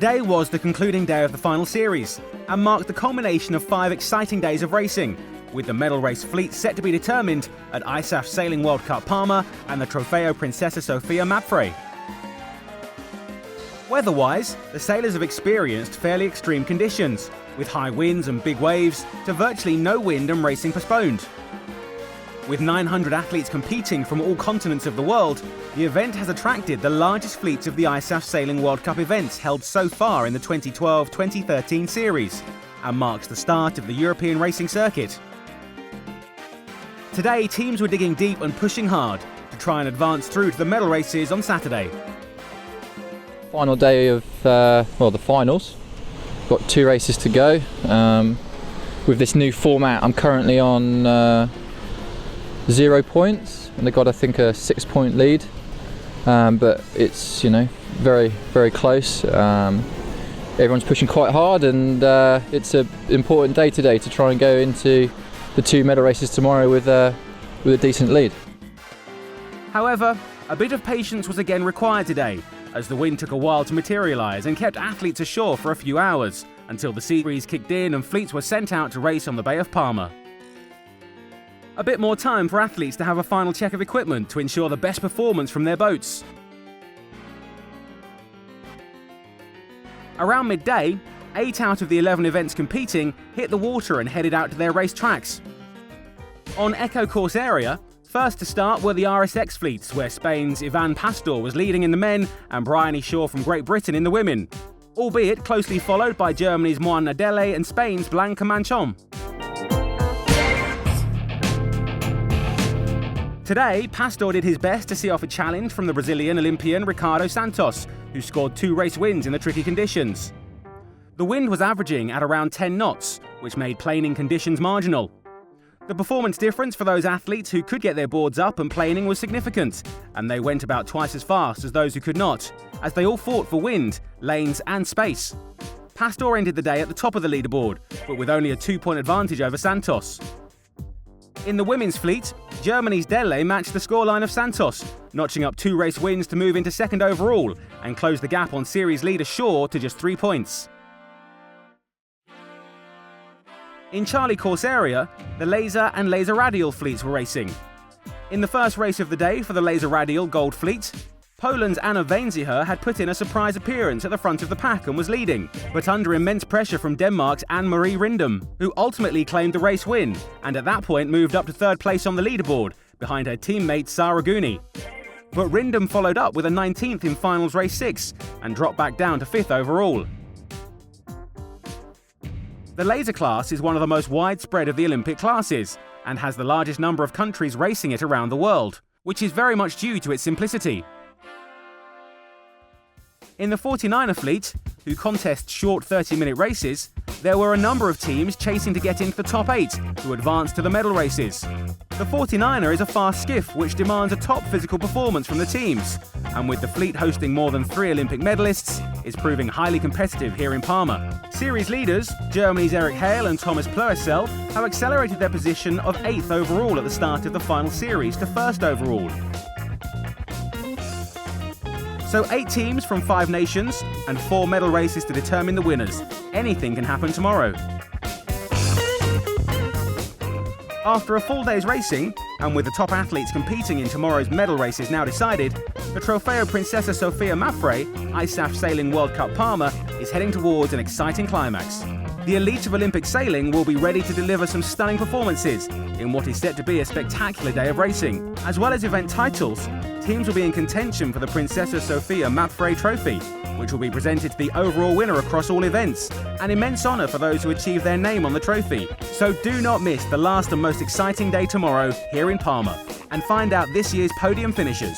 Today was the concluding day of the final series and marked the culmination of 5 exciting days of racing, with the medal race fleet set to be determined at ISAF Sailing World Cup Palma and the Trofeo Princesa Sofia Mapfre. Weather-wise, the sailors have experienced fairly extreme conditions, with high winds and big waves to virtually no wind and racing postponed. With 900 athletes competing from all continents of the world, the event has attracted the largest fleets of the ISAF Sailing World Cup events held so far in the 2012-2013 series, and marks the start of the European racing circuit. Today, teams were digging deep and pushing hard to try and advance through to the medal races on Saturday. Final day of the finals. Got 2 races to go. With this new format, I'm currently on 0 points, and they've got, I think, a 6-point lead. But it's, very, very close. Everyone's pushing quite hard, and it's an important day today to try and go into the 2 medal races tomorrow with a decent lead. However, a bit of patience was again required today, as the wind took a while to materialise and kept athletes ashore for a few hours, until the sea breeze kicked in and fleets were sent out to race on the Bay of Palma. A bit more time for athletes to have a final check of equipment to ensure the best performance from their boats. Around midday, 8 out of the 11 events competing hit the water and headed out to their race tracks. On Echo Course area, first to start were the RSX fleets, where Spain's Ivan Pastor was leading in the men and Brian Shaw from Great Britain in the women, albeit closely followed by Germany's Moan Adele and Spain's Blanca Manchon. Today, Pastor did his best to see off a challenge from the Brazilian Olympian Ricardo Santos, who scored 2 race wins in the tricky conditions. The wind was averaging at around 10 knots, which made planing conditions marginal. The performance difference for those athletes who could get their boards up and planing was significant, and they went about twice as fast as those who could not, as they all fought for wind, lanes and space. Pastor ended the day at the top of the leaderboard, but with only a 2-point advantage over Santos. In the women's fleet, Germany's Delle matched the scoreline of Santos, notching up 2 race wins to move into 2nd overall and close the gap on series leader Shaw to just 3 points. In Charlie Course area, the laser and laser radial fleets were racing. In the first race of the day for the laser radial gold fleet, Poland's Anna Vainziher had put in a surprise appearance at the front of the pack and was leading, but under immense pressure from Denmark's Anne-Marie Rindum, who ultimately claimed the race win, and at that point moved up to 3rd place on the leaderboard, behind her teammate Sara Gooney. But Rindum followed up with a 19th in finals race 6, and dropped back down to 5th overall. The laser class is one of the most widespread of the Olympic classes, and has the largest number of countries racing it around the world, which is very much due to its simplicity. In the 49er fleet, who contest short 30-minute races, there were a number of teams chasing to get into the top 8 to advance to the medal races. The 49er is a fast skiff which demands a top physical performance from the teams, and with the fleet hosting more than 3 Olympic medalists, is proving highly competitive here in Palma. Series leaders, Germany's Eric Hale and Thomas Plöersel, have accelerated their position of 8th overall at the start of the final series to 1st overall. So 8 teams from 5 nations and 4 medal races to determine the winners. Anything can happen tomorrow. After a full day's racing, and with the top athletes competing in tomorrow's medal races now decided, the Trofeo Princesa Sofia Mapfre, ISAF Sailing World Cup Palma, is heading towards an exciting climax. The elite of Olympic sailing will be ready to deliver some stunning performances in what is set to be a spectacular day of racing. As well as event titles, teams will be in contention for the Princesa Sofia Mapfre Trophy, which will be presented to the overall winner across all events, an immense honour for those who achieve their name on the trophy. So do not miss the last and most exciting day tomorrow here in Palma, and find out this year's podium finishers.